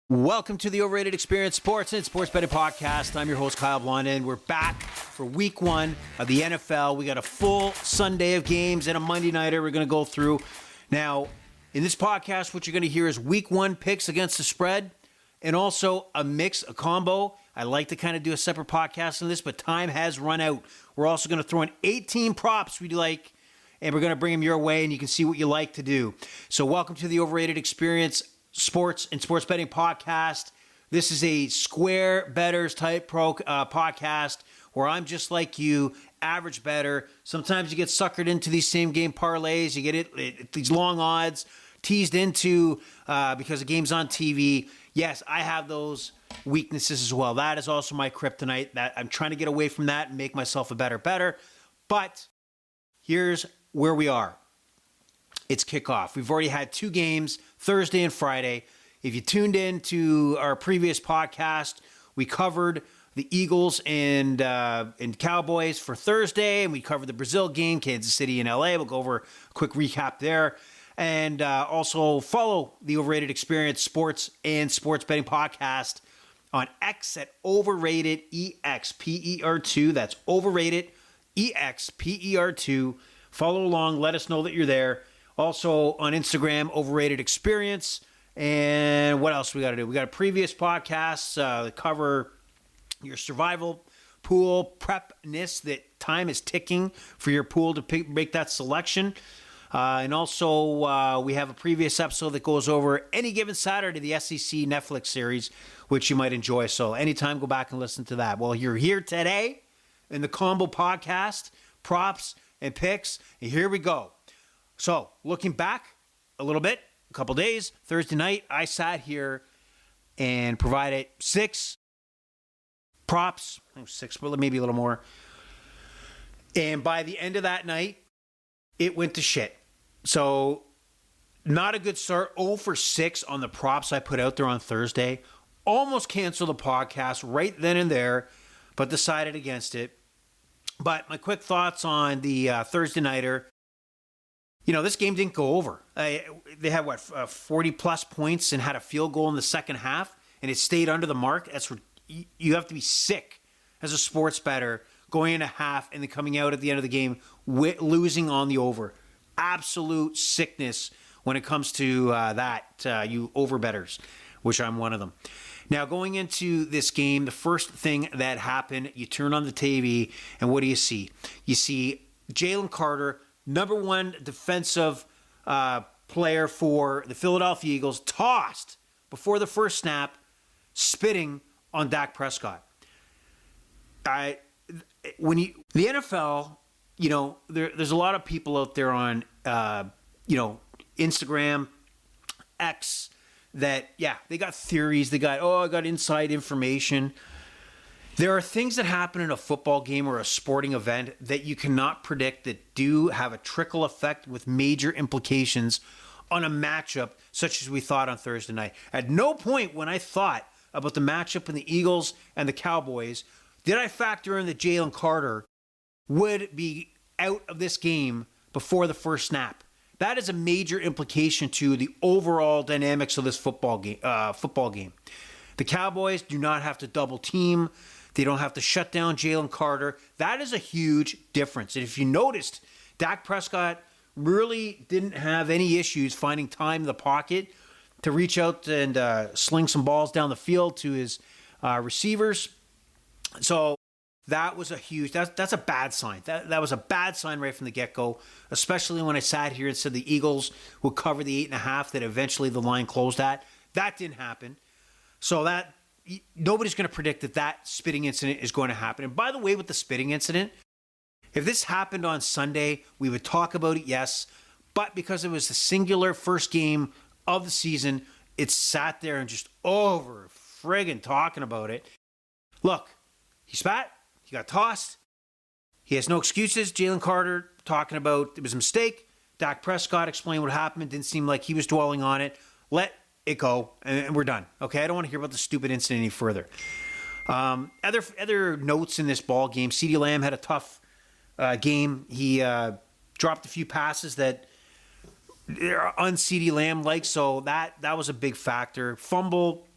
Welcome to the Overrated Experience Sports and Sports Betting Podcast. I'm your host, Kyle Blondin. We're back for week one of the NFL. We got a full Sunday of games and a Monday nighter we're going to go through. Now, in this podcast, what you're going to hear is week one picks against the spread and also a mix, a combo. I like to kind of do a separate podcast on this, but time has run out. We're also going to throw in 18 props we like, and we're going to bring them your way, and you can see what you like to do. So welcome to the Overrated Experience Sports and Sports Betting Podcast. This is a square bettors type podcast where I'm just like you, average bettor. Sometimes you get suckered into these same game parlays. You get these long odds teased into because the game's on TV. Yes, I have those weaknesses as well. That is also my kryptonite. That I'm trying to get away from that and make myself a better bettor. But here's where we are. It's kickoff. We've already had two games, Thursday and Friday. If you tuned in to our previous podcast, we covered the Eagles and Cowboys for Thursday, and we covered the Brazil game, Kansas City and LA. We'll go over a quick recap there. And also follow the Overrated Experience Sports and Sports Betting Podcast on X at Overrated EXPER2. That's Overrated EXPER2. Follow along. Let us know that you're there. Also on Instagram, Overrated Experience. And what else we got to do? We got a previous podcast that cover your survival pool prepness, that time is ticking for your pool to make that selection. And also we have a previous episode that goes over any given Saturday, the SEC Netflix series, which you might enjoy. So anytime, go back and listen to that. Well, you're here today in the combo podcast, props and picks. And here we go. So, looking back a little bit, a couple days, Thursday night, I sat here and provided 6 props, 6, maybe a little more. And by the end of that night, it went to shit. So, not a good start. 0 for 6 on the props I put out there on Thursday. Almost canceled the podcast right then and there, but decided against it. But my quick thoughts on the Thursday nighter. You know, this game didn't go over. They had, 40-plus points and had a field goal in the second half, and it stayed under the mark. You have to be sick as a sports bettor going into half and then coming out at the end of the game losing on the over. Absolute sickness when it comes to you over bettors, which I'm one of them. Now, going into this game, the first thing that happened, you turn on the TV, and what do you see? You see Jalen Carter, number one defensive player for the Philadelphia Eagles, tossed before the first snap, spitting on Dak Prescott. The NFL, you know, there's a lot of people out there on, Instagram, X, that, they got theories. They got, I got inside information. There are things that happen in a football game or a sporting event that you cannot predict that do have a trickle effect with major implications on a matchup such as we thought on Thursday night. At no point when I thought about the matchup in the Eagles and the Cowboys did I factor in that Jalen Carter would be out of this game before the first snap. That is a major implication to the overall dynamics of this football game. The Cowboys do not have to double team. They don't have to shut down Jalen Carter. That is a huge difference. And if you noticed, Dak Prescott really didn't have any issues finding time in the pocket to reach out and sling some balls down the field to his receivers. So that was a huge, that's a bad sign. That was a bad sign right from the get-go, especially when I sat here and said the Eagles would cover the 8.5 that eventually the line closed at. That didn't happen. So nobody's going to predict that spitting incident is going to happen. And by the way, with the spitting incident, if this happened on Sunday, we would talk about it, yes. But because it was the singular first game of the season, it sat there and just over friggin' talking about it. Look, he spat, he got tossed. He has no excuses. Jalen Carter talking about it was a mistake. Dak Prescott explained what happened. It didn't seem like he was dwelling on it. Let it go, and we're done. Okay, I don't want to hear about the stupid incident any further. Other notes in this ball game. CeeDee Lamb had a tough game. He dropped a few passes that are un-CeeDee Lamb like, so that was a big factor. Fumble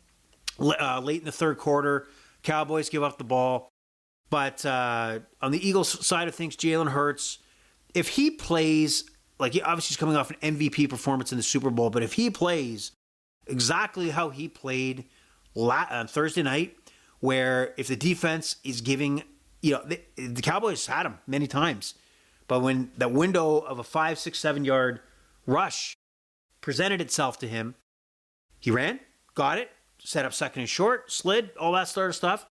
late in the third quarter. Cowboys give up the ball. But on the Eagles side of things, Jalen Hurts, if he plays, like obviously he's coming off an MVP performance in the Super Bowl, but if he plays exactly how he played on Thursday night, where if the defense is giving, the Cowboys had him many times, but when that window of a 5, 6, 7 yard rush presented itself to him, he ran, got it, set up second and short, slid, all that sort of stuff.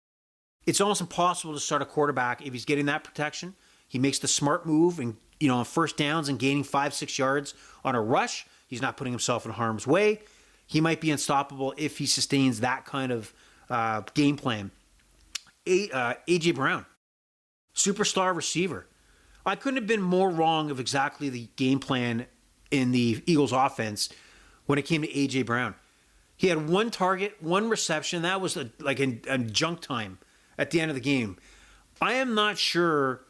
It's almost impossible to start a quarterback if he's getting that protection. He makes the smart move and, on first downs and gaining 5, 6 yards on a rush. He's not putting himself in harm's way. He might be unstoppable if he sustains that kind of game plan. A.J. Brown, superstar receiver. I couldn't have been more wrong of exactly the game plan in the Eagles offense when it came to A.J. Brown. He had one target, one reception. That was like a junk time at the end of the game. I am not sure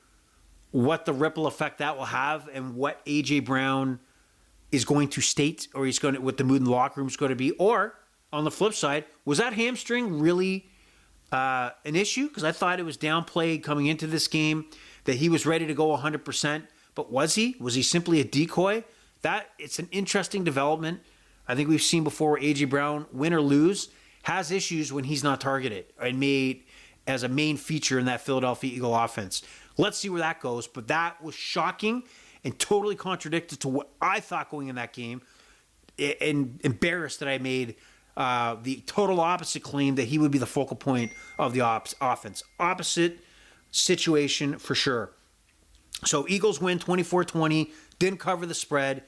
what the ripple effect that will have and what A.J. Brown is going to state, or what the mood in the locker room is going to be. Or, on the flip side, was that hamstring really an issue? Because I thought it was downplayed coming into this game that he was ready to go 100%. But was he? Was he simply a decoy? It's an interesting development. I think we've seen before where A.J. Brown, win or lose, has issues when he's not targeted and made as a main feature in that Philadelphia Eagle offense. Let's see where that goes. But that was shocking and totally contradicted to what I thought going in that game, and embarrassed that I made the total opposite claim that he would be the focal point of the offense. Opposite situation for sure. So Eagles win 24-20, didn't cover the spread.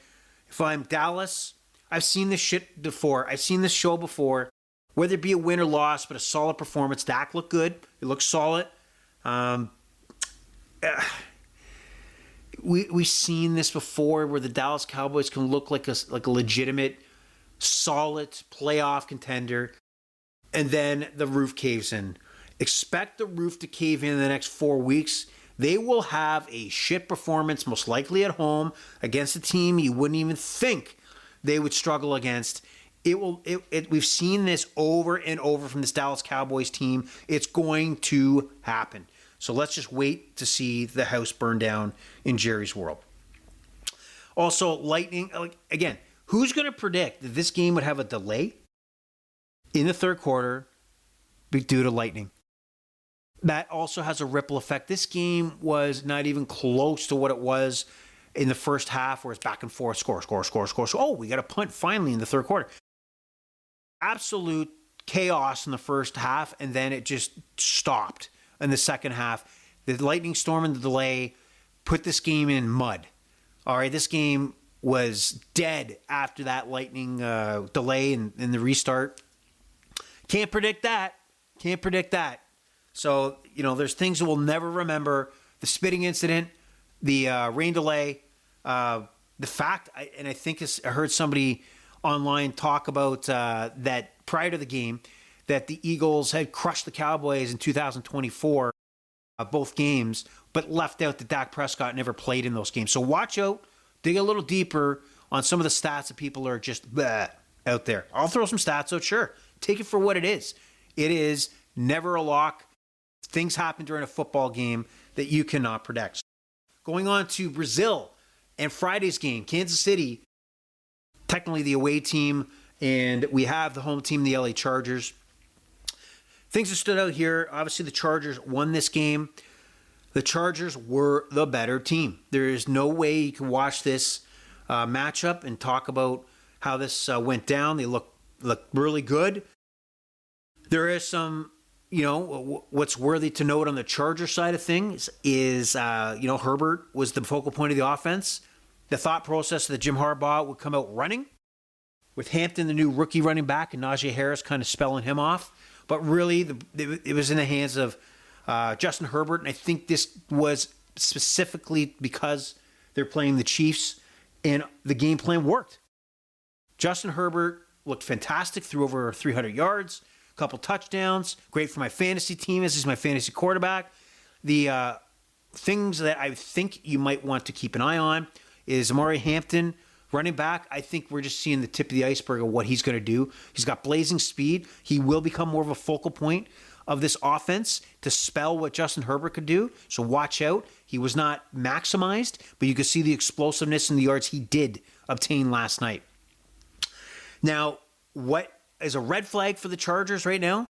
If I'm Dallas, I've seen this shit before. I've seen this show before. Whether it be a win or loss, but a solid performance. Dak looked good. It looked solid. We've seen this before where the Dallas Cowboys can look like a legitimate, solid playoff contender, and then the roof caves in. Expect the roof to cave in the next 4 weeks. They will have a shit performance, most likely at home, against a team you wouldn't even think they would struggle against. We've seen this over and over from this Dallas Cowboys team. It's going to happen. So let's just wait to see the house burn down in Jerry's world. Also, Lightning, again, who's going to predict that this game would have a delay in the third quarter due to Lightning? That also has a ripple effect. This game was not even close to what it was in the first half, where it's back and forth, score. Oh, we got a punt finally in the third quarter. Absolute chaos in the first half, and then it just stopped in the second half. The lightning storm and the delay put this game in mud. All right, this game was dead after that lightning delay and the restart. Can't predict that. So, there's things that we'll never remember. The spitting incident, the rain delay, the fact, I think I heard somebody online talk about that prior to the game, that the Eagles had crushed the Cowboys in 2024, both games, but left out that Dak Prescott never played in those games. So watch out, dig a little deeper on some of the stats that people are just out there. I'll throw some stats out, sure. Take it for what it is. It is never a lock. Things happen during a football game that you cannot predict. Going on to Brazil and Friday's game, Kansas City, technically the away team, and we have the home team, the LA Chargers. Things that stood out here, obviously the Chargers won this game. The Chargers were the better team. There is no way you can watch this matchup and talk about how this went down. They look really good. There is some, what's worthy to note on the Charger side of things is, Herbert was the focal point of the offense. The thought process that Jim Harbaugh would come out running with Hampton, the new rookie running back, and Najee Harris kind of spelling him off. But really, it was in the hands of Justin Herbert, and I think this was specifically because they're playing the Chiefs, and the game plan worked. Justin Herbert looked fantastic, threw over 300 yards, a couple touchdowns, great for my fantasy team as he's my fantasy quarterback. The things that I think you might want to keep an eye on is Amari Hampton, Running back, I think we're just seeing the tip of the iceberg of what he's going to do. He's got blazing speed. He will become more of a focal point of this offense to spell what Justin Herbert could do. So watch out. He was not maximized, but you could see the explosiveness and the yards he did obtain last night. Now, what is a red flag for the Chargers right now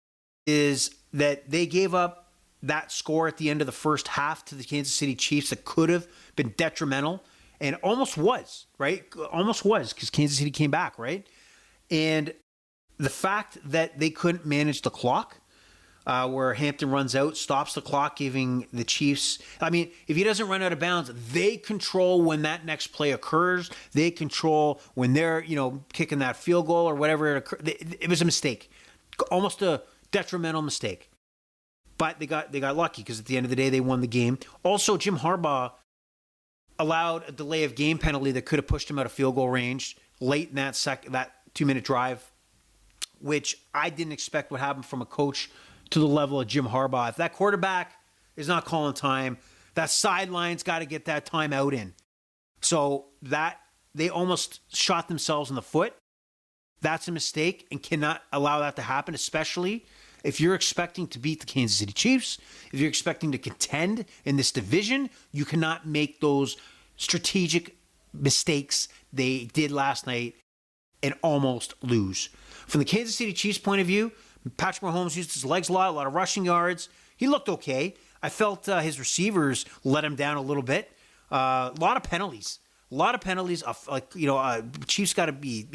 is that they gave up that score at the end of the first half to the Kansas City Chiefs that could have been detrimental. And almost was, right? Almost was, because Kansas City came back, right? And the fact that they couldn't manage the clock, where Hampton runs out, stops the clock, giving the Chiefs... I mean, if he doesn't run out of bounds, they control when that next play occurs. They control when they're, kicking that field goal or whatever. It was a mistake. Almost a detrimental mistake. But they got lucky, because at the end of the day, they won the game. Also, Jim Harbaugh allowed a delay of game penalty that could have pushed him out of field goal range late in that 2-minute drive, which I didn't expect would happen from a coach to the level of Jim Harbaugh. If that quarterback is not calling time, that sideline's got to get that time out in. So that they almost shot themselves in the foot. That's a mistake and cannot allow that to happen, especially if you're expecting to beat the Kansas City Chiefs, if you're expecting to contend in this division, you cannot make those strategic mistakes they did last night and almost lose. From the Kansas City Chiefs point of view, Patrick Mahomes used his legs a lot of rushing yards. He looked okay. I felt his receivers let him down a little bit. A lot of penalties. Chiefs got to be,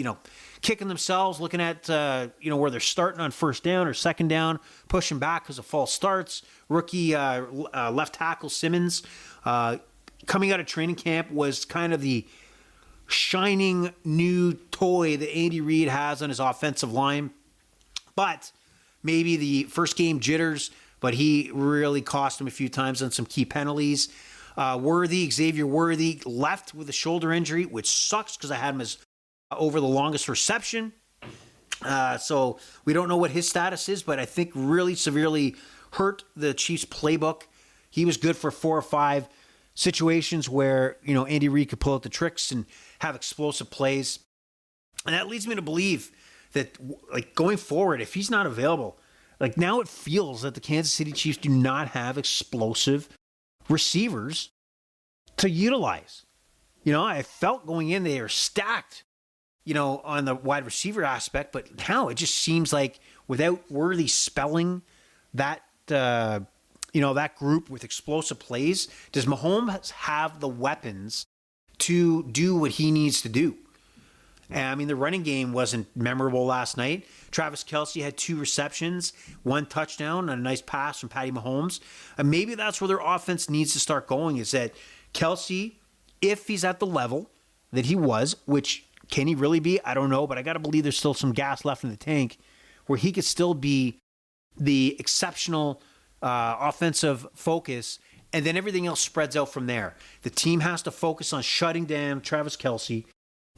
kicking themselves, looking at, where they're starting on first down or second down, pushing back because of false starts. Rookie left tackle Simmons coming out of training camp was kind of the shining new toy that Andy Reid has on his offensive line. But maybe the first game jitters, but he really cost him a few times on some key penalties. Xavier Worthy left with a shoulder injury, which sucks because I had him as over the longest reception. So we don't know what his status is, but I think really severely hurt the Chiefs playbook. He was good for 4 or 5 situations where, Andy Reid could pull out the tricks and have explosive plays. And that leads me to believe that, going forward, if he's not available, now it feels that the Kansas City Chiefs do not have explosive receivers to utilize. I felt going in, they are stacked, on the wide receiver aspect, but now it just seems like without Worthy spelling that, that group with explosive plays, does Mahomes have the weapons to do what he needs to do? And, the running game wasn't memorable last night. Travis Kelce had 2 receptions, 1 touchdown, and a nice pass from Patty Mahomes. And maybe that's where their offense needs to start going, is that Kelce, if he's at the level that he was, which can he really be? I don't know, but I got to believe there's still some gas left in the tank where he could still be the exceptional offensive focus, and then everything else spreads out from there. The team has to focus on shutting down Travis Kelce.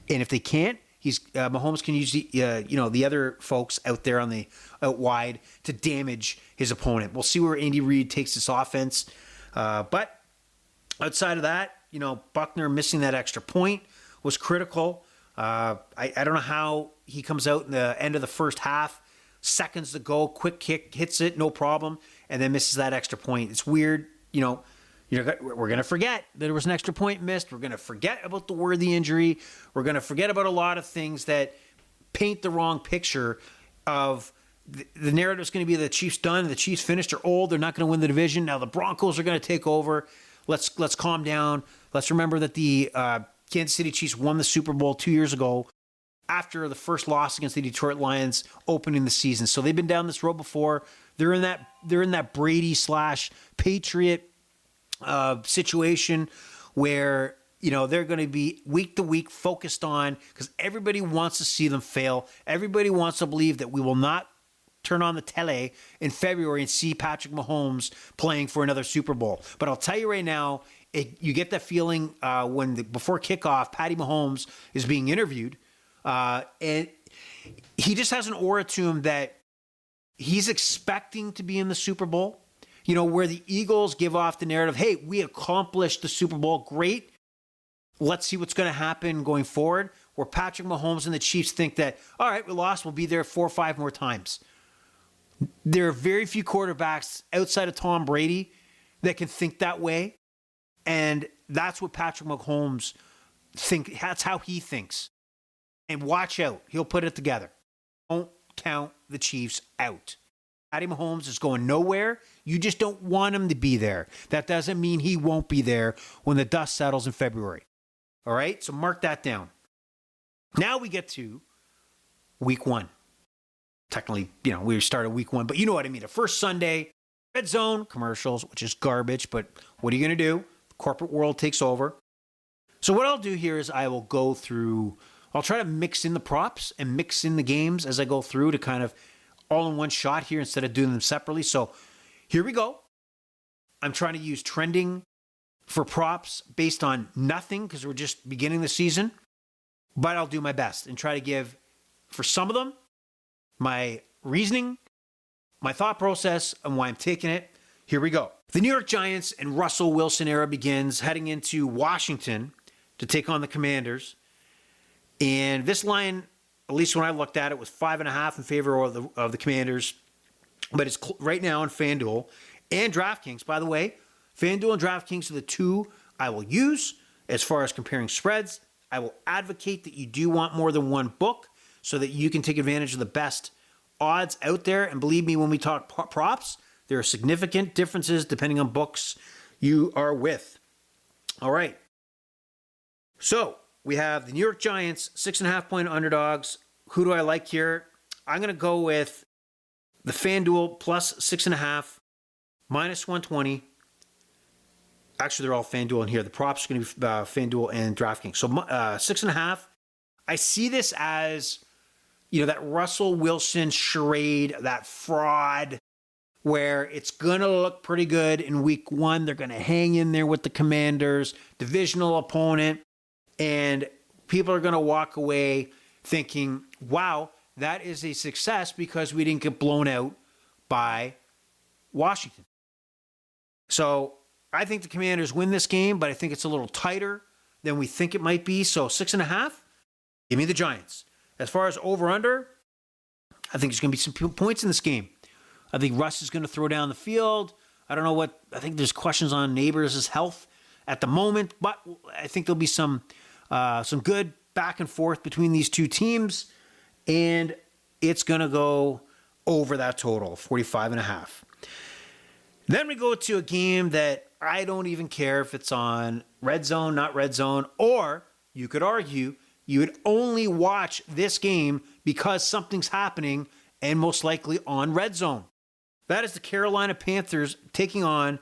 And if they can't, Mahomes can use the other folks out there out wide to damage his opponent. We'll see where Andy Reid takes this offense. But outside of that, Buckner missing that extra point was critical. I don't know how he comes out in the end of the first half, seconds to go, quick kick, hits it, no problem, and then misses that extra point. It's weird, we're going to forget that there was an extra point missed. We're going to forget about the Worthy injury. We're going to forget about a lot of things that paint the wrong picture of the narrative is going to be the Chiefs done. The Chiefs finished. They're old. They're not going to win the division. Now the Broncos are going to take over. Let's calm down. Let's remember that the Kansas City Chiefs won the Super Bowl 2 years ago after the first loss against the Detroit Lions opening the season. So they've been down this road before. They're in that Brady/Patriot situation where they're going to be week to week focused on, because everybody wants to see them fail. Everybody wants to believe that we will not turn on the tele in February and see Patrick Mahomes playing for another Super Bowl. But I'll tell you right now, you get that feeling before kickoff, Patty Mahomes is being interviewed, and he just has an aura to him that he's expecting to be in the Super Bowl. Where the Eagles give off the narrative, hey, we accomplished the Super Bowl, great. let's see what's going to happen going forward, where Patrick Mahomes and the Chiefs think that, all right, we lost, we'll be there 4 or 5 more times. There are very few quarterbacks outside of Tom Brady that can think that way. And that's what Patrick Mahomes that's how he thinks. And watch out, he'll put it together. Don't count the Chiefs out. Patty Mahomes is going nowhere. You just don't want him to be there. That doesn't mean he won't be there when the dust settles in February. All right? So mark that down. Now we get to week 1. Technically, we started week 1, but you know what I mean. The first Sunday, red zone, commercials, which is garbage, but what are you going to do? The corporate world takes over. So what I'll do here is I will go through, I'll try to mix in the props and mix in the games as I go through to kind of all in one shot here instead of doing them separately. So here we go. I'm trying to use trending for props based on nothing because we're just beginning the season. But I'll do my best and try to give, for some of them, my reasoning, my thought process, and why I'm taking it. Here we go. The New York Giants and Russell Wilson era begins heading into Washington to take on the Commanders. And this line, at least when I looked at it, was 5.5 in favor of the Commanders. But it's right now on FanDuel and DraftKings. By the way, FanDuel and DraftKings are the two I will use as far as comparing spreads. I will advocate that you do want more than one book so that you can take advantage of the best odds out there. And believe me, when we talk props, there are significant differences depending on books you are with. All right. So we have the New York Giants, 6.5-point underdogs. Who do I like here? I'm going to go with the FanDuel plus 6.5, minus 120. Actually, they're all FanDuel in here. The props are going to be FanDuel and DraftKings. So 6.5. I see this as, that Russell Wilson charade, that fraud, where it's going to look pretty good in week 1. They're going to hang in there with the Commanders, divisional opponent, and people are going to walk away thinking, wow, that is a success because we didn't get blown out by Washington. So I think the Commanders win this game, but I think it's a little tighter than we think it might be. So 6.5, give me the Giants. As far as over-under, I think there's going to be some points in this game. I think Russ is going to throw down the field. I don't know I think there's questions on Neighbors' health at the moment, but I think there'll be some good back and forth between these two teams, and it's going to go over that total, 45.5. Then we go to a game that I don't even care if it's on red zone, not red zone, or you could argue you would only watch this game because something's happening and most likely on red zone. That is the Carolina Panthers taking on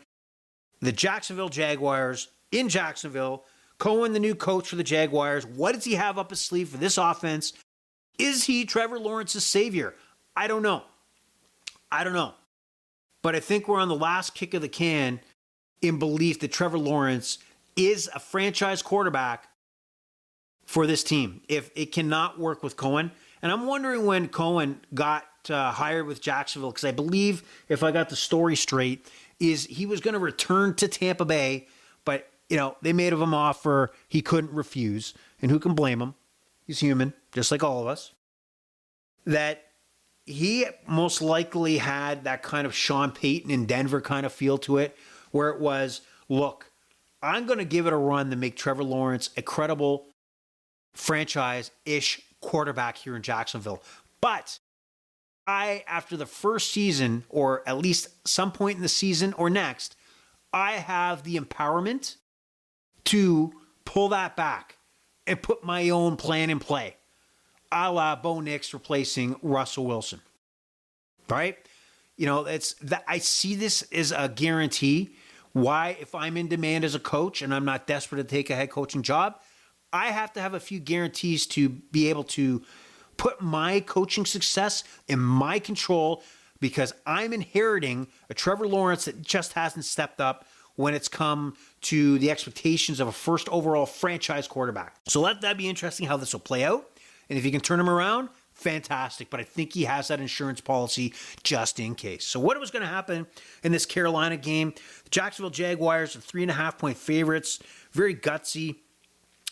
the Jacksonville Jaguars in Jacksonville. Cohen, the new coach for the Jaguars. What does he have up his sleeve for this offense? Is he Trevor Lawrence's savior? I don't know. But I think we're on the last kick of the can in belief that Trevor Lawrence is a franchise quarterback for this team if it cannot work with Cohen. And I'm wondering when Cohen got hired with Jacksonville, because I believe, if I got the story straight, is he was going to return to Tampa Bay, but they made him an offer he couldn't refuse. And who can blame him? He's human, just like all of us. That he most likely had that kind of Sean Payton in Denver kind of feel to it, where it was, look, I'm going to give it a run to make Trevor Lawrence a credible franchise-ish quarterback here in Jacksonville. But after the first season, or at least some point in the season or next, I have the empowerment to pull that back and put my own plan in play, a la Bo Nix replacing Russell Wilson. Right? It's that I see this as a guarantee. Why, if I'm in demand as a coach and I'm not desperate to take a head coaching job, I have to have a few guarantees to be able to put my coaching success in my control, because I'm inheriting a Trevor Lawrence that just hasn't stepped up when it's come to the expectations of a first overall franchise quarterback. So let that be interesting how this will play out. And if you can turn him around, fantastic. But I think he has that insurance policy just in case. So what was going to happen in this Carolina game? The Jacksonville Jaguars are 3.5-point favorites. Very gutsy.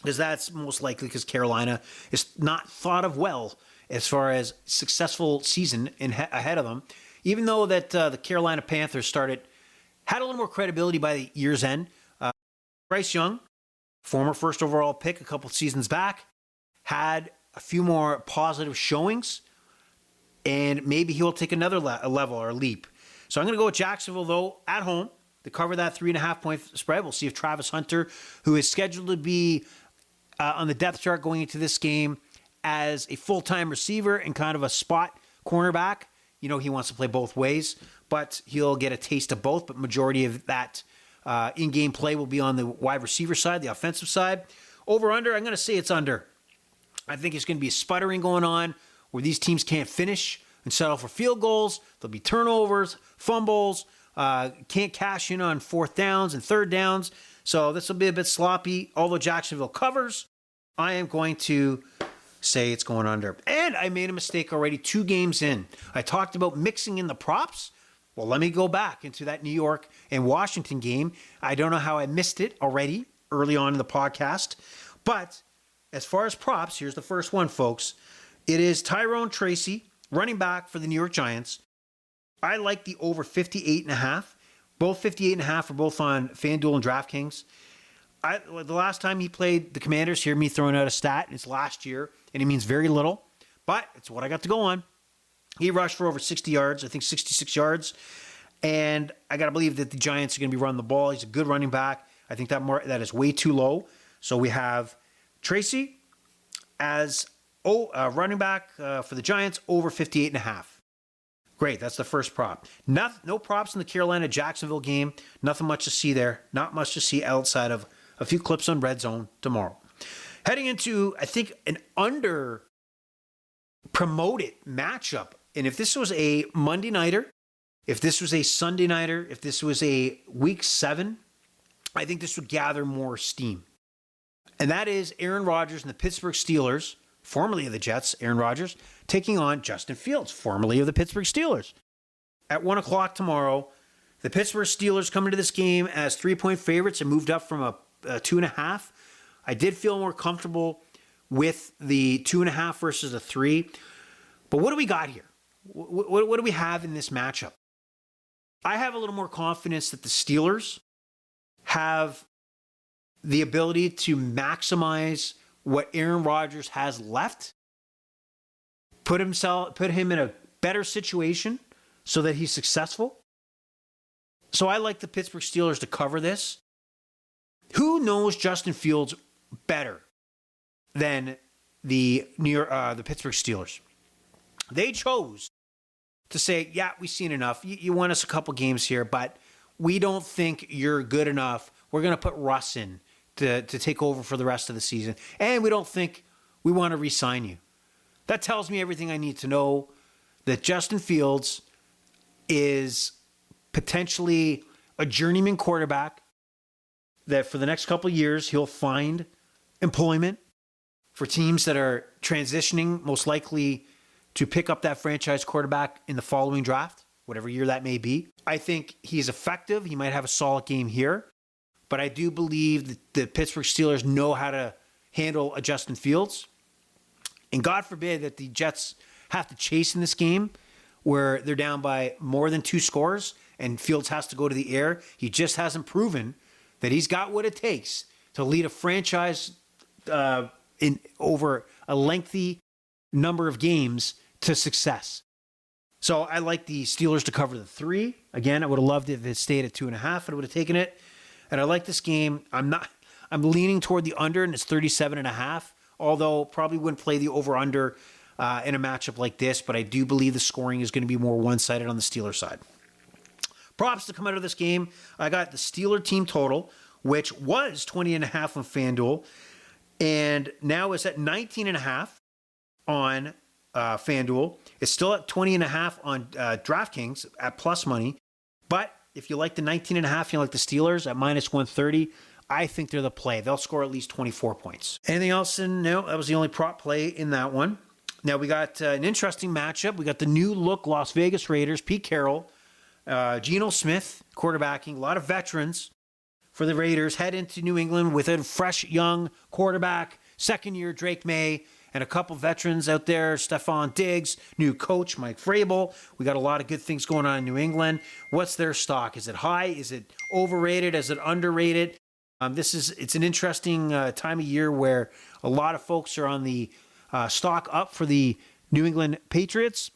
because that's most likely because Carolina is not thought of well as far as successful season ahead of them. Even though that the Carolina Panthers had a little more credibility by the year's end. Bryce Young, former first overall pick a couple seasons back, had a few more positive showings, and maybe he'll take another level or leap. So I'm going to go with Jacksonville, though, at home to cover that 3.5-point spread. We'll see if Travis Hunter, who is scheduled to be on the depth chart going into this game as a full-time receiver and kind of a spot cornerback. You know, he wants to play both ways, but he'll get a taste of both. But majority of that in-game play will be on the wide receiver side, the offensive side. Over-under, I'm going to say it's under. I think it's going to be a sputtering going on where these teams can't finish and settle for field goals. There'll be turnovers, fumbles, can't cash in on fourth downs and third downs. So this will be a bit sloppy. Although Jacksonville covers, I am going to say it's going under. And I made a mistake already 2 games in. I talked about mixing in the props. Well, let me go back into that New York and Washington game. I don't know how I missed it already early on in the podcast. But as far as props, here's the first one, folks. It is Tyrone Tracy, running back for the New York Giants. I like the over 58.5. Both 58.5 are both on FanDuel and DraftKings. The last time he played the Commanders, hear me throwing out a stat, it's last year, and it means very little, but it's what I got to go on. He rushed for over 60 yards, I think 66 yards, and I got to believe that the Giants are going to be running the ball. He's a good running back. I think that is way too low. So we have Tracy as running back for the Giants over 58.5. Great, that's the first prop. No props in the Carolina-Jacksonville game. Nothing much to see there. Not much to see outside of a few clips on Red Zone tomorrow. Heading into, I think, an under-promoted matchup. And if this was a Monday nighter, if this was a Sunday nighter, if this was a Week 7, I think this would gather more steam. And that is Aaron Rodgers and the Pittsburgh Steelers, formerly of the Jets, Aaron Rodgers, taking on Justin Fields, formerly of the Pittsburgh Steelers. At 1 o'clock tomorrow, the Pittsburgh Steelers come into this game as 3-point favorites and moved up from a 2.5. I did feel more comfortable with the 2.5 versus a 3. But what do we got here? What do we have in this matchup? I have a little more confidence that the Steelers have the ability to maximize what Aaron Rodgers has left, put him in a better situation so that he's successful. So I like the Pittsburgh Steelers to cover this. Who knows Justin Fields better than the Pittsburgh Steelers? They chose to say, yeah, we've seen enough. You won us a couple games here, but we don't think you're good enough. We're going to put Russ in to take over for the rest of the season. And we don't think we want to re-sign you. That tells me everything I need to know, that Justin Fields is potentially a journeyman quarterback, that for the next couple of years he'll find employment for teams that are transitioning, most likely to pick up that franchise quarterback in the following draft, whatever year that may be. I think he's effective. He might have a solid game here. But I do believe that the Pittsburgh Steelers know how to handle a Justin Fields. And God forbid that the Jets have to chase in this game where they're down by more than 2 scores and Fields has to go to the air. He just hasn't proven that he's got what it takes to lead a franchise in over a lengthy number of games to success. So I like the Steelers to cover the 3. Again, I would have loved it if it stayed at 2.5. I would have taken it. And I like this game. I'm leaning toward the under, and it's 37.5. Although probably wouldn't play the over/under in a matchup like this, but I do believe the scoring is going to be more one-sided on the Steelers side. Props to come out of this game. I got the Steeler team total, which was 20.5 on FanDuel, and now it's at 19.5 on FanDuel. It's still at 20.5 on DraftKings at plus money, but if you like the 19.5, you like the Steelers at minus 130, I think they're the play. They'll score at least 24 points. Anything else? No, that was the only prop play in that one. Now we got an interesting matchup. We got the new look Las Vegas Raiders, Pete Carroll, Geno Smith, quarterbacking, a lot of veterans for the Raiders head into New England with a fresh young quarterback, second year Drake May, and a couple veterans out there, Stephon Diggs, new coach Mike Vrabel. We got a lot of good things going on in New England. What's their stock? Is it high? Is it overrated? Is it underrated? It's an interesting time of year where a lot of folks are on the stock up for the New England Patriots,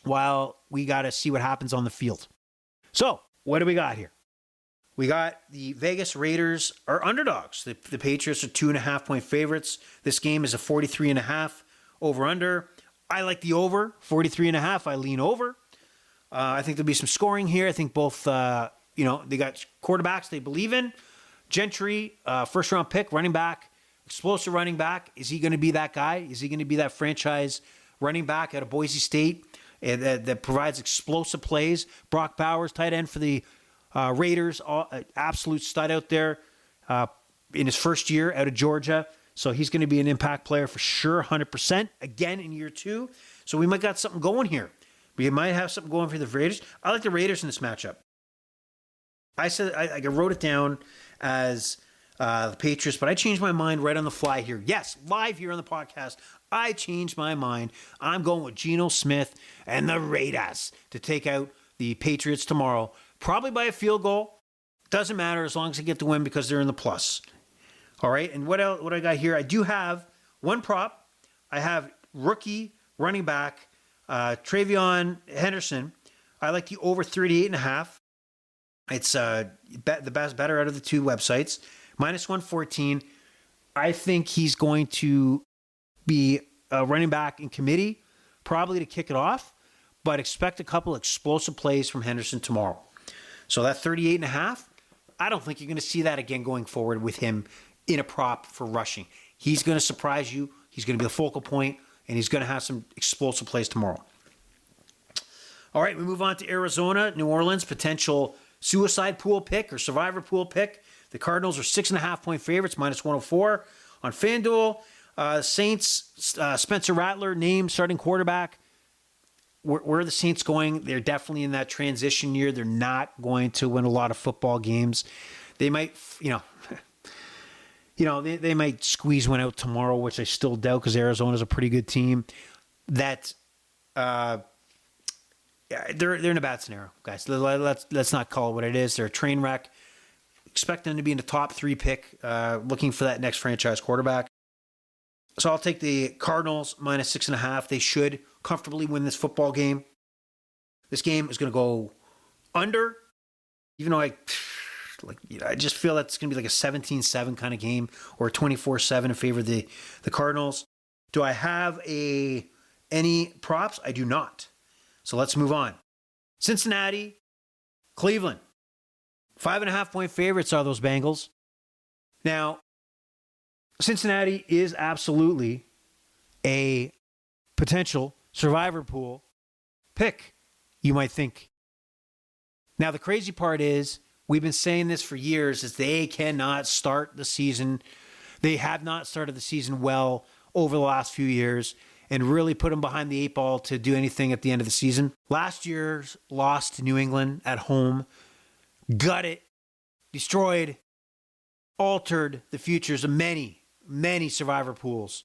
while we got to see what happens on the field. So, what do we got here? We got the Vegas Raiders are underdogs. The Patriots are 2.5-point favorites. This game is a 43.5 over-under. I like the over, 43.5. I lean over. I think there'll be some scoring here. I think both, they got quarterbacks they believe in. Gentry, first-round pick, running back, explosive running back. Is he going to be that guy? Is he going to be that franchise running back out of Boise State that provides explosive plays? Brock Bowers, tight end for the Raiders, absolute stud out there in his first year out of Georgia. So he's going to be an impact player for sure, 100%, again in year 2. So we might got something going here. We might have something going for the Raiders. I like the Raiders in this matchup. I said I wrote it down as the Patriots, but I changed my mind right on the fly here. Yes, live here on the podcast, I changed my mind. I'm going with Geno Smith and the Raiders to take out the Patriots tomorrow. Probably by a field goal. Doesn't matter as long as they get the win because they're in the plus. All right, and what else? What I got here? I do have one prop. I have rookie running back Travion Henderson. I like the over 38.5. It's the better out of the two websites. Minus 114. I think he's going to be a running back in committee, probably to kick it off, but expect a couple explosive plays from Henderson tomorrow. So that 38.5, I don't think you're going to see that again going forward with him in a prop for rushing. He's going to surprise you. He's going to be the focal point, and he's going to have some explosive plays tomorrow. All right, we move on to Arizona, New Orleans, potential suicide pool pick or survivor pool pick. The Cardinals are 6.5-point favorites, minus 104 on FanDuel. Saints, Spencer Rattler, named starting quarterback. Where are the Saints going? They're definitely in that transition year. They're not going to win a lot of football games. They might, they might squeeze one out tomorrow, which I still doubt because Arizona's a pretty good team. That, they're in a bad scenario, guys. Let's not call it what it is. They're a train wreck. Expect them to be in the top 3 pick, looking for that next franchise quarterback. So I'll take the Cardinals minus 6.5. They should comfortably win this football game. This game is going to go under, even though I just feel that's going to be like a 17-7 kind of game or a 24-7 in favor of the Cardinals. Do I have any props? I do not. So let's move on. Cincinnati, Cleveland. 5.5-point favorites are those Bengals. Now, Cincinnati is absolutely a potential survivor pool pick, you might think. Now, the crazy part is, we've been saying this for years, is they cannot start the season. They have not started the season well over the last few years and really put them behind the 8 ball to do anything at the end of the season. Last year's loss to New England at home gutted, destroyed, altered the futures of many survivor pools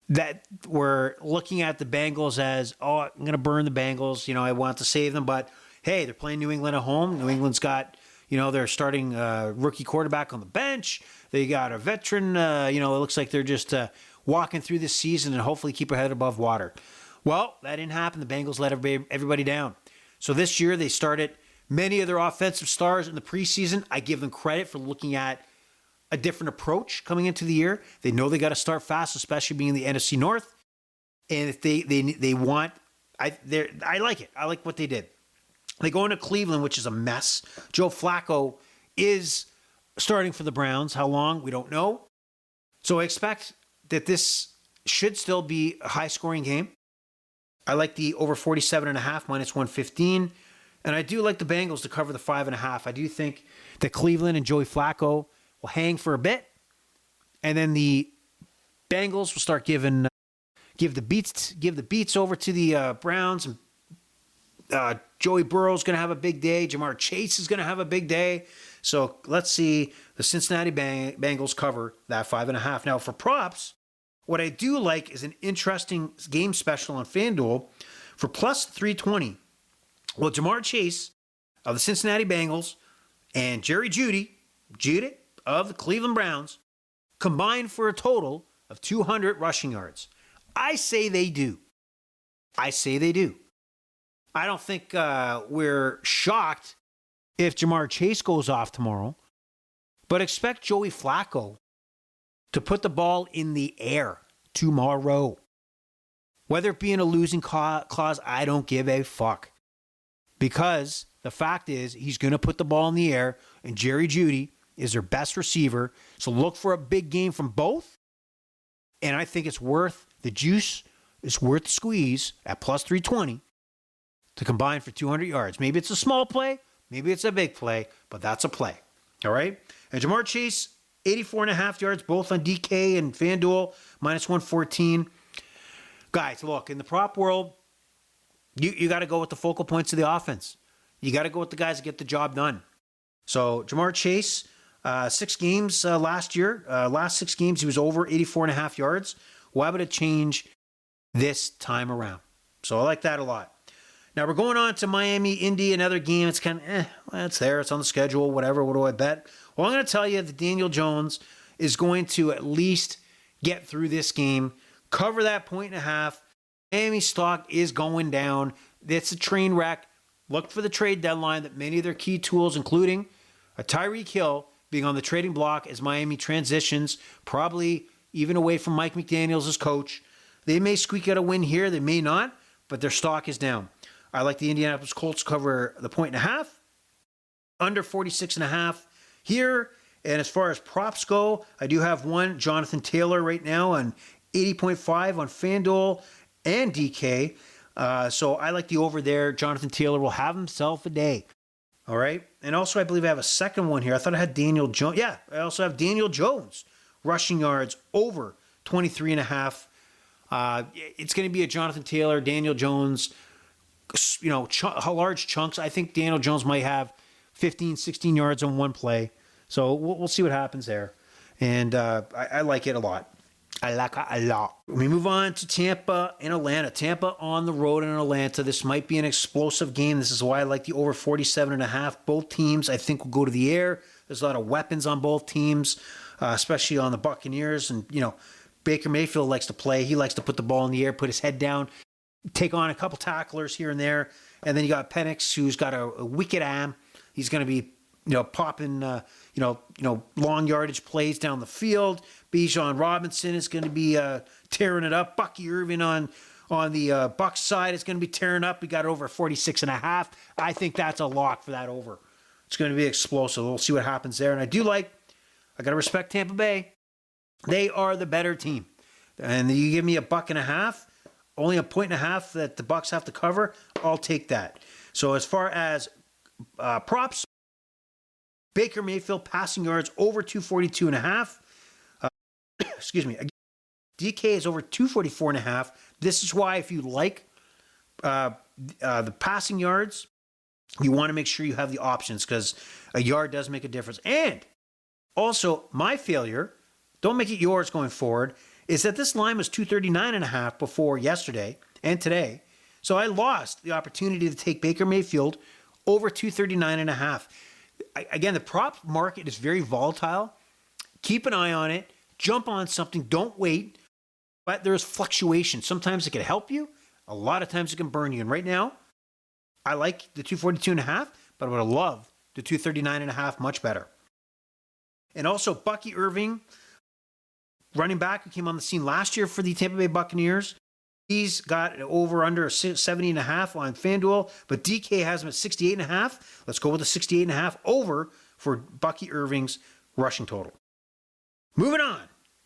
that were looking at the Bengals as, I'm going to burn the Bengals. I want to save them. But, hey, they're playing New England at home. New England's got, they're starting rookie quarterback on the bench. They got a veteran. It looks like they're just walking through this season and hopefully keep their head above water. Well, that didn't happen. The Bengals let everybody down. So this year they started many of their offensive stars in the preseason. I give them credit for looking at a different approach coming into the year. They know they got to start fast, especially being in the NFC North. And if they want, I like it. I like what they did. They go into Cleveland, which is a mess. Joe Flacco is starting for the Browns. How long? We don't know. So I expect that this should still be a high-scoring game. I like the over 47.5, minus 115. And I do like the Bengals to cover the 5.5. I do think that Cleveland and Joey Flacco will hang for a bit. And then the Bengals will start give the beats over to the Browns. And Joey Burrow's going to have a big day. Jamar Chase is going to have a big day. So let's see the Cincinnati Bengals cover that 5.5. Now for props, what I do like is an interesting game special on FanDuel for plus 320. Well, Jamar Chase of the Cincinnati Bengals and Jerry Jeudy of the Cleveland Browns combined for a total of 200 rushing yards. I say they do. I don't think we're shocked if Jamar Chase goes off tomorrow, but expect Joey Flacco to put the ball in the air tomorrow. Whether it be in a losing clause, I don't give a fuck. Because the fact is, he's going to put the ball in the air, and Jerry Jeudy is their best receiver. So look for a big game from both. And I think it's worth the juice. It's worth the squeeze at plus 320 to combine for 200 yards. Maybe it's a small play. Maybe it's a big play. But that's a play. All right? And Jamar Chase, 84.5 yards, both on DK and FanDuel, minus 114. Guys, look, in the prop world, you got to go with the focal points of the offense. You got to go with the guys that get the job done. So Jamar Chase, 6 games last year. Last 6 games, he was over 84.5 yards. Why would it change this time around? So I like that a lot. Now we're going on to Miami, Indy, another game. It's kind of, well, it's there. It's on the schedule, whatever. What do I bet? Well, I'm going to tell you that Daniel Jones is going to at least get through this game, cover that 1.5. Miami stock is going down. It's a train wreck. Look for the trade deadline that many of their key tools, including a Tyreek Hill, being on the trading block as Miami transitions, probably even away from Mike McDaniels as coach. They may squeak out a win here. They may not, but their stock is down. I like the Indianapolis Colts cover the 1.5, under 46.5 here. And as far as props go, I do have one, Jonathan Taylor, right now on 80.5 on FanDuel and DK. So I like the over there. Jonathan Taylor will have himself a day. All right. And also, I believe I have a second one here. I thought I had Daniel Jones. Yeah, I also have Daniel Jones, rushing yards over 23.5. It's going to be a Jonathan Taylor, Daniel Jones, large chunks. I think Daniel Jones might have 15, 16 yards on one play. So we'll see what happens there. And I like it a lot. I like it a lot. We move on to Tampa and Atlanta. Tampa on the road in Atlanta. This might be an explosive game. This is why I like the over 47.5. Both teams, I think, will go to the air. There's a lot of weapons on both teams, especially on the Buccaneers. And, Baker Mayfield likes to play. He likes to put the ball in the air, put his head down, take on a couple tacklers here and there. And then you got Penix, who's got a wicked arm. He's going to be, popping, long yardage plays down the field. Bijan Robinson is going to be tearing it up. Bucky Irving on the Bucs side is going to be tearing up. We got over 46.5. I think that's a lock for that over. It's going to be explosive. We'll see what happens there. And I got to respect Tampa Bay. They are the better team. And you give me $1.50, only 1.5 that the Bucs have to cover, I'll take that. So as far as props, Baker Mayfield passing yards over 242.5. Excuse me. DK is over 244.5. This is why if you like the passing yards, you want to make sure you have the options because a yard does make a difference. And also, my failure, don't make it yours going forward, is that this line was 239.5 before yesterday and today. So I lost the opportunity to take Baker Mayfield over 239.5. Again, the prop market is very volatile. Keep an eye on it. Jump on something. Don't wait. But there's fluctuation. Sometimes it can help you. A lot of times it can burn you. And right now, I like the 242.5, but I would have loved the 239.5 much better. And also, Bucky Irving, running back who came on the scene last year for the Tampa Bay Buccaneers. He's got over under 70.5 on FanDuel, but DK has him at 68.5. Let's go with the 68.5 over for Bucky Irving's rushing total. Moving on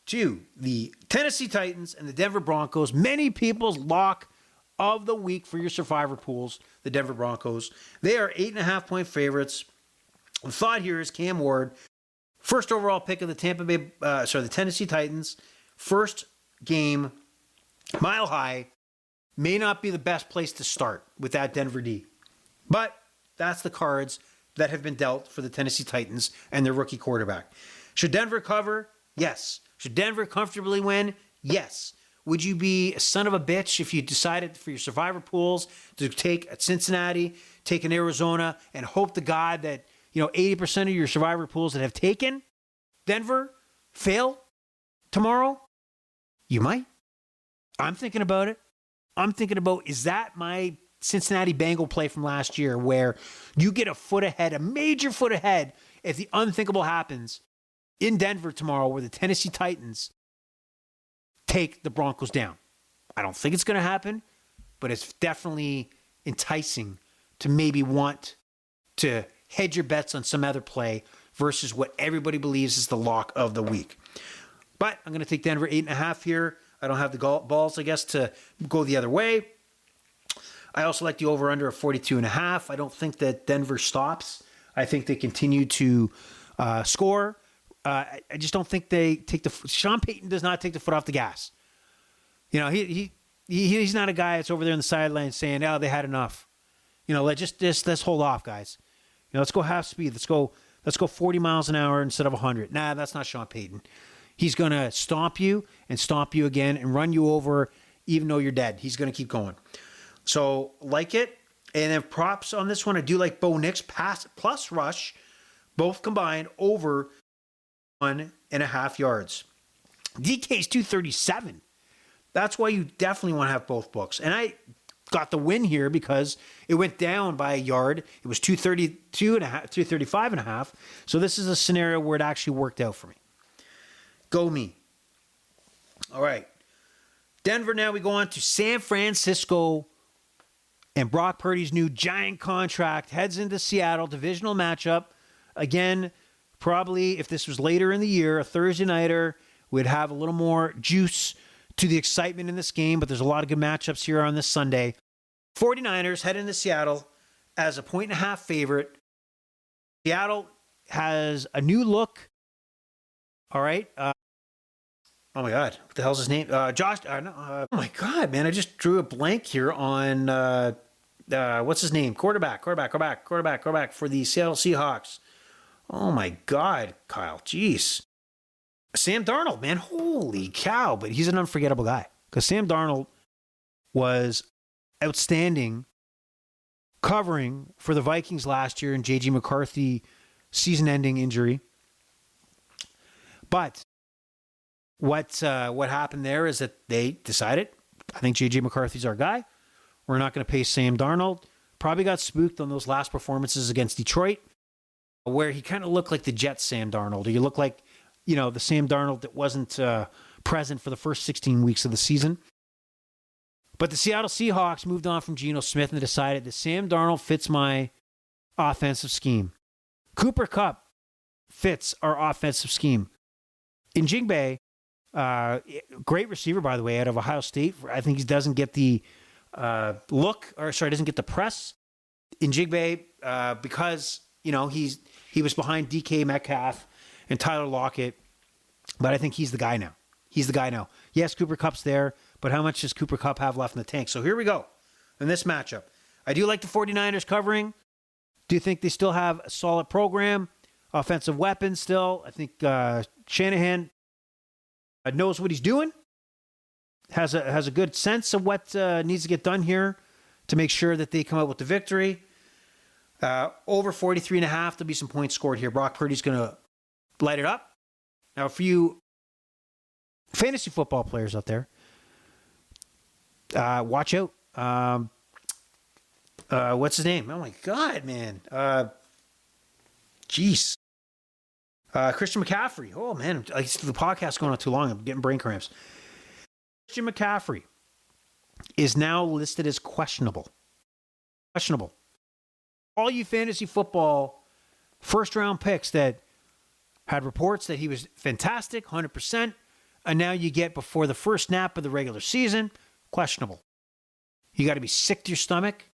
to the Tennessee Titans and the Denver Broncos. Many people's lock of the week for your survivor pools, the Denver Broncos. They are 8.5-point favorites. The thought here is Cam Ward, first overall pick of the the Tennessee Titans. First game, Mile High, may not be the best place to start with that Denver D. But that's the cards. that have been dealt for the Tennessee Titans and their rookie quarterback. Should Denver cover? Yes. Should Denver comfortably win? Yes. Would you be a son of a bitch if you decided for your survivor pools to take a Cincinnati, take an Arizona, and hope to God that 80% of your survivor pools that have taken Denver fail tomorrow? You might. I'm thinking about it. I'm thinking about, is that my Cincinnati Bengal play from last year where you get a foot ahead, a major foot ahead, if the unthinkable happens in Denver tomorrow where the Tennessee Titans take the Broncos down? I don't think it's going to happen, but it's definitely enticing to maybe want to hedge your bets on some other play versus what everybody believes is the lock of the week. But I'm going to take Denver 8.5 here. I don't have the balls, I guess, to go the other way. I also like the over-under of 42.5. I don't think that Denver stops. I think they continue to score. I just don't think they take Sean Payton does not take the foot off the gas. He's not a guy that's over there on the sideline saying, "Oh, they had enough." Let's hold off, guys. Let's go half speed. Let's go 40 miles an hour instead of 100. Nah, that's not Sean Payton. He's going to stomp you and stomp you again and run you over even though you're dead. He's going to keep going. So, like it. And then props on this one, I do like Bo Nix pass plus rush, both combined over 1.5 yards. DK's 237. That's why you definitely want to have both books. And I got the win here because it went down by a yard. It was 235.5. So this is a scenario where it actually worked out for me. Go me. All right. Denver, now we go on to San Francisco. And Brock Purdy's new giant contract heads into Seattle, divisional matchup. Again, probably if this was later in the year, a Thursday nighter, we'd have a little more juice to the excitement in this game, but there's a lot of good matchups here on this Sunday. 49ers head into Seattle as a 1.5 favorite. Seattle has a new look. All right. Oh my God. What the hell's his name? Josh. Oh my God, man. I just drew a blank here on, what's his name? Quarterback for the Seattle Seahawks. Oh my God, Kyle. Jeez. Sam Darnold, man. Holy cow. But he's an unforgettable guy because Sam Darnold was outstanding covering for the Vikings last year in J.J. McCarthy season-ending injury. But what happened there is that they decided, I think J.J. McCarthy's our guy. We're not going to pay Sam Darnold. Probably got spooked on those last performances against Detroit, where he kind of looked like the Jets Sam Darnold. Or you look like, the Sam Darnold that wasn't present for the first 16 weeks of the season. But the Seattle Seahawks moved on from Geno Smith and decided that Sam Darnold fits my offensive scheme. Cooper Kupp fits our offensive scheme. Njigba, great receiver, by the way, out of Ohio State. I think he doesn't get the doesn't get the press. Njigba, because, he was behind DK Metcalf and Tyler Lockett, but I think he's the guy now. Yes, Cooper Kupp's there, but how much does Cooper Kupp have left in the tank? So here we go in this matchup. I do like the 49ers covering. Do think they still have a solid program, offensive weapons still. I think Shanahan knows what he's doing, has a good sense of what needs to get done here to make sure that they come out with the victory. Over 43.5, there'll be some points scored here. Brock Purdy's going to light it up. Now, for you fantasy football players out there, watch out. What's his name? Oh, my God, man. Jeez. Christian McCaffrey. Oh, man. The podcast's going on too long. I'm getting brain cramps. Christian McCaffrey is now listed as questionable. All you fantasy football first-round picks that had reports that he was fantastic, 100%, and now you get before the first snap of the regular season, questionable. You got to be sick to your stomach.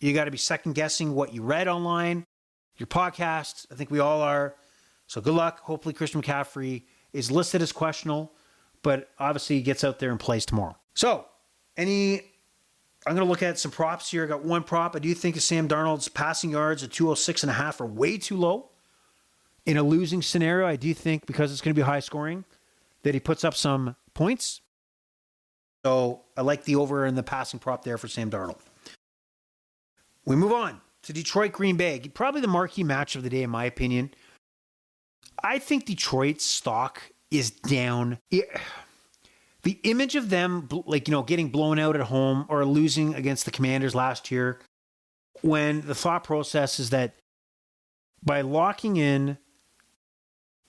You got to be second-guessing what you read online, your podcast. I think we all are. So good luck. Hopefully Christian McCaffrey is listed as questionable, but obviously he gets out there and plays tomorrow. So any I'm going to look at some props here. I got one prop. I do think Sam Darnold's passing yards at 206.5 are way too low. In a losing scenario, I do think because it's going to be high scoring that he puts up some points. So I like the over and the passing prop there for Sam Darnold. We move on to Detroit Green Bay. Probably the marquee match of the day, in my opinion. I think Detroit's stock is down. The image of them, getting blown out at home or losing against the Commanders last year, when the thought process is that by locking in,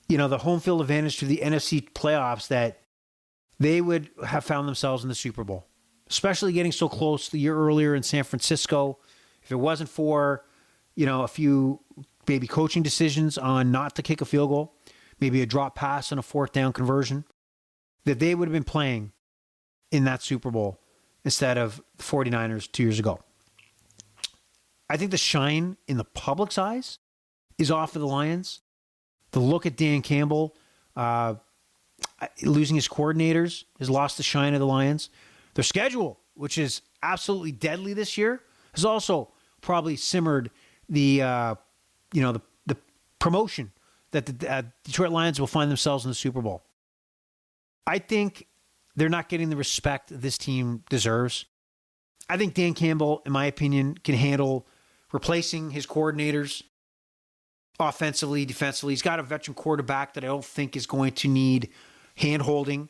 the home field advantage to the NFC playoffs, that they would have found themselves in the Super Bowl, especially getting so close the year earlier in San Francisco. If it wasn't for, a few maybe coaching decisions on not to kick a field goal, maybe a drop pass and a fourth down conversion, that they would have been playing in that Super Bowl instead of the 49ers 2 years ago. I think the shine in the public's eyes is off of the Lions. The look at Dan Campbell, losing his coordinators, has lost the shine of the Lions. Their schedule, which is absolutely deadly this year, has also probably simmered the promotion that the Detroit Lions will find themselves in the Super Bowl. I think they're not getting the respect this team deserves. I think Dan Campbell, in my opinion, can handle replacing his coordinators offensively, defensively. He's got a veteran quarterback that I don't think is going to need hand-holding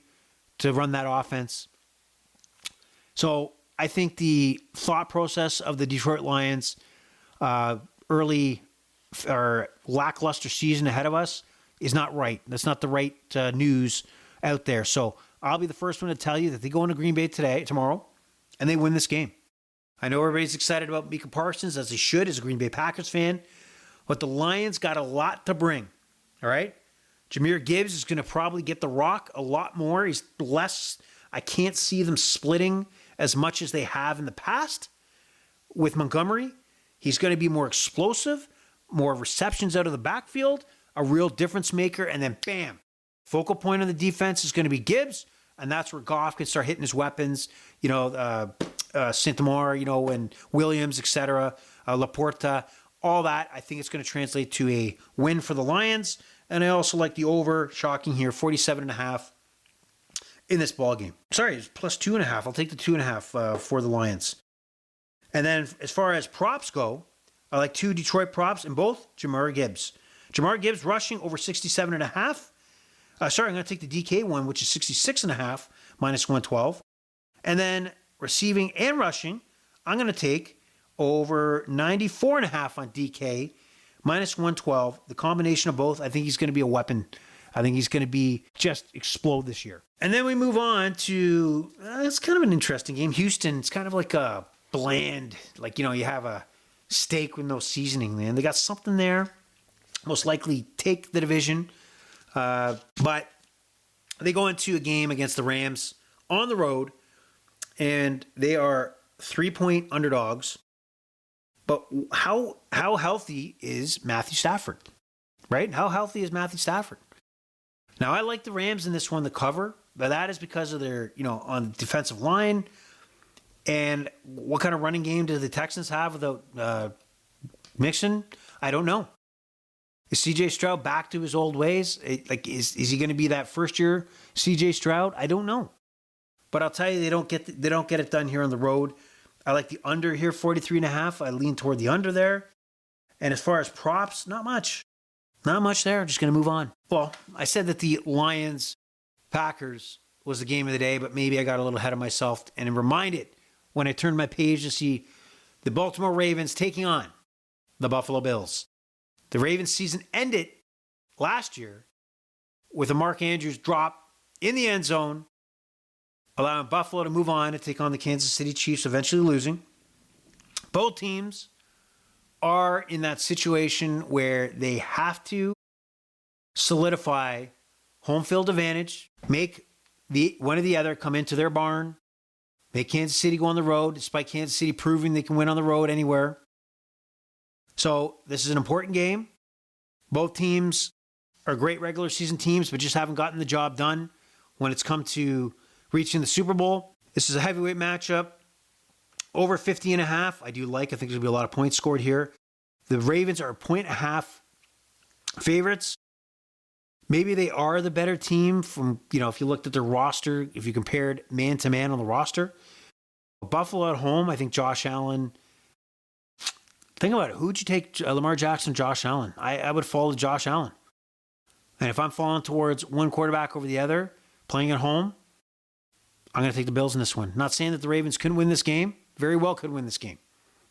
to run that offense. So I think the thought process of the Detroit Lions early or lackluster season ahead of us is not right. That's not the right news out there. So I'll be the first one to tell you that they go into Green Bay tomorrow, and they win this game. I know everybody's excited about Micah Parsons, as they should, as a Green Bay Packers fan, but the Lions got a lot to bring, all right? Jahmyr Gibbs is going to probably get the rock a lot more. He's less, I can't see them splitting as much as they have in the past with Montgomery. He's going to be more explosive, more receptions out of the backfield, a real difference maker, and then bam, focal point of the defense is going to be Gibbs, and that's where Goff can start hitting his weapons, Santamar, and Williams, etc., Laporta, all that. I think it's going to translate to a win for the Lions, and I also like the over, shocking here, 47.5 in this ballgame. Sorry, it's plus 2.5. I'll take the 2.5 for the Lions. And then as far as props go, I like two Detroit props, and both Jahmyr Gibbs. Jahmyr Gibbs rushing over 67.5. I'm going to take the DK one, which is 66.5, minus 112. And then receiving and rushing, I'm going to take over 94.5 on DK, minus 112. The combination of both, I think he's going to be a weapon. I think he's going to just explode this year. And then we move on to, it's kind of an interesting game. Houston, it's kind of like a bland, you have a steak with no seasoning, man. They got something there. Most likely take the division. But they go into a game against the Rams on the road, and they are 3-point underdogs. But how healthy is Matthew Stafford, right? How healthy is Matthew Stafford? Now, I like the Rams in this one to cover, but that is because of their, on the defensive line. And what kind of running game do the Texans have without Mixon? I don't know. Is C.J. Stroud back to his old ways? Is he going to be that first year C.J. Stroud? I don't know. But I'll tell you, they don't get it done here on the road. I like the under here, 43.5. I lean toward the under there. And as far as props, not much. Not much there. I'm just going to move on. Well, I said that the Lions-Packers was the game of the day, but maybe I got a little ahead of myself. And I'm reminded when I turned my page to see the Baltimore Ravens taking on the Buffalo Bills. The Ravens season ended last year with a Mark Andrews drop in the end zone, allowing Buffalo to move on and take on the Kansas City Chiefs, eventually losing. Both teams are in that situation where they have to solidify home field advantage, make one or the other come into their barn, make Kansas City go on the road, despite Kansas City proving they can win on the road anywhere. So this is an important game. Both teams are great regular season teams, but just haven't gotten the job done when it's come to reaching the Super Bowl. This is a heavyweight matchup. Over 50.5, I do like. I think there's going to be a lot of points scored here. The Ravens are 1.5 favorites. Maybe they are the better team from, if you looked at their roster, if you compared man to man on the roster. Buffalo at home, I think Josh Allen. Think about it. Who'd you take, Lamar Jackson, Josh Allen? I would follow Josh Allen. And if I'm falling towards one quarterback over the other, playing at home, I'm going to take the Bills in this one. Not saying that the Ravens couldn't win this game. Very well could win this game.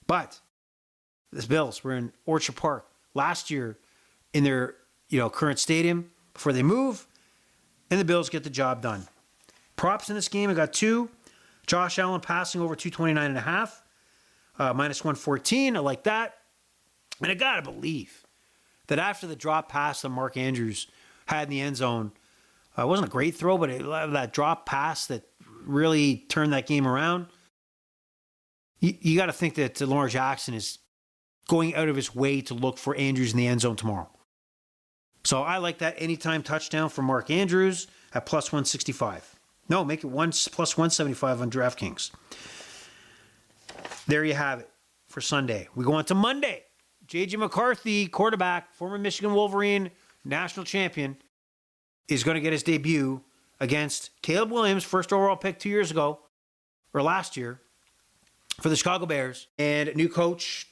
But the Bills were in Orchard Park last year in their current stadium before they move, and the Bills get the job done. Props in this game, I got 2. Josh Allen passing over 229.5, minus 114. I like that. And I got to believe that after the drop pass that Mark Andrews had in the end zone, it wasn't a great throw, but that drop pass that really turned that game around. You got to think that Lamar Jackson is going out of his way to look for Andrews in the end zone tomorrow. So I like that anytime touchdown for Mark Andrews at plus 165. No, make it plus 175 on DraftKings. There you have it for Sunday. We go on to Monday. J.J. McCarthy, quarterback, former Michigan Wolverine, national champion, is going to get his debut against Caleb Williams, first overall pick 2 years ago, or last year, for the Chicago Bears. And new coach.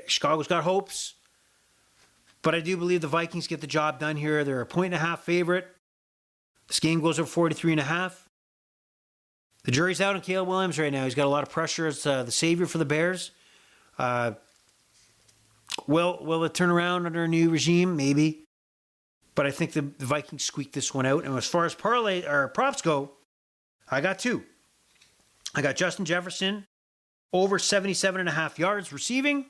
Chicago's got hopes. But I do believe the Vikings get the job done here. They're a 1.5 favorite. This game goes over 43.5. The jury's out on Caleb Williams right now. He's got a lot of pressure as the savior for the Bears. Will it turn around under a new regime? Maybe. But I think the Vikings squeaked this one out. And as far as parlay or props go, I got 2. I got Justin Jefferson over 77.5 yards receiving.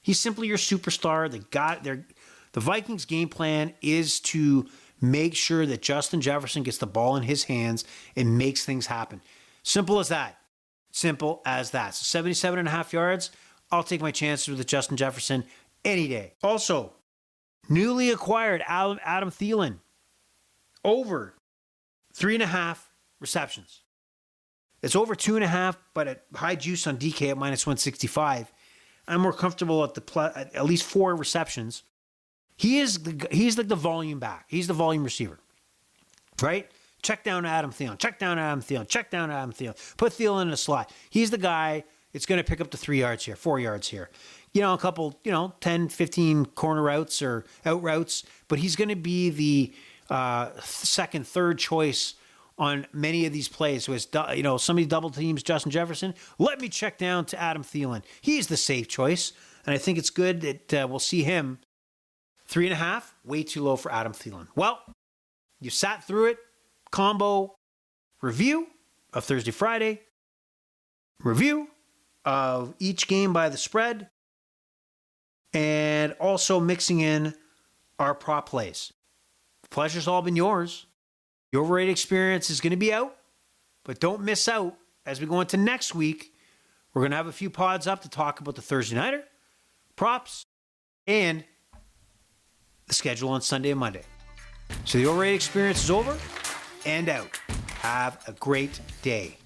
He's simply your superstar. The Vikings' game plan is to make sure that Justin Jefferson gets the ball in his hands and makes things happen. Simple as that. Simple as that. So 77.5 yards, I'll take my chances with Justin Jefferson any day. Also, newly acquired Adam Thielen, over 3.5 receptions. It's over 2.5, but at high juice on DK at minus 165. I'm more comfortable at least 4 receptions. He's like the volume back. He's the volume receiver, right? Check down to Adam Thielen. Check down to Adam Thielen. Check down to Adam Thielen. Put Thielen in a slot. He's the guy that's going to pick up the 3 yards here, 4 yards here. A couple, 10, 15 corner routes or out routes, but he's going to be the second, third choice on many of these plays. So as somebody double teams Justin Jefferson, let me check down to Adam Thielen. He's the safe choice, and I think it's good that we'll see him. 3.5, way too low for Adam Thielen. Well, you sat through it. Combo review of Thursday, Friday. Review of each game by the spread. And also mixing in our prop plays. The pleasure's all been yours. The overrated experience is going to be out. But don't miss out as we go into next week. We're going to have a few pods up to talk about the Thursday Nighter, props, and the schedule on Sunday and Monday. So the overrated experience is over and out. Have a great day.